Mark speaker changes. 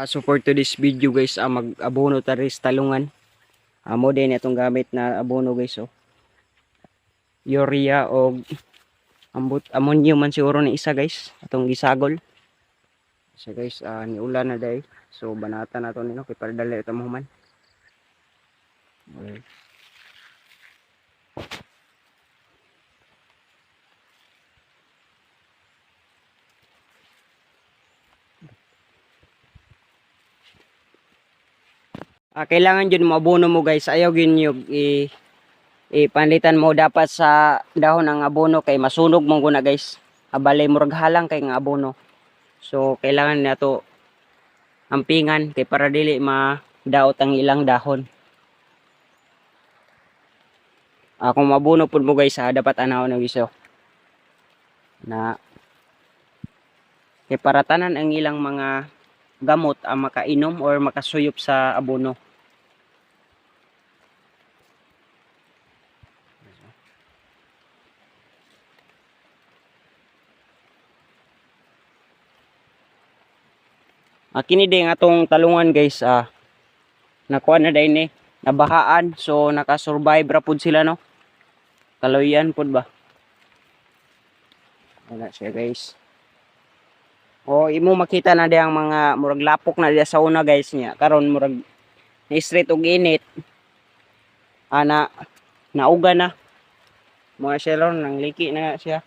Speaker 1: So for today's video guys, mag-abono taris talungan. Mo din itong gamit na abono guys, oh. Urea o ammonium man siguro ni isa guys, atong gisagol. So guys, ni ulan na day. So banata na to nino kay para dali ito mo man. Okay. Kailangan yun mabono mo guys. Ayaw yun yung ipanlitan mo dapat sa dahon ng abono kay masunog mo guna guys. Abalay murag halang kay nga abono. So kailangan na to ampingan kay para dili madaot ang ilang dahon. Kung mabuno pud mo guys, dapat anaw ng iso na kay para tanan ang ilang mga gamot ang makainom or makasuyop sa abono. Kini din atong talungan guys, nakuha na din nabahaan, so nakasurvive ra pud sila no. Kaloyan pud ba. Wala siya guys. Imo makita na di ang mga murag lapok na diya sa una guys niya. Karon murag na straight og init. Nauga na. Mga siya ron nang liki na siya.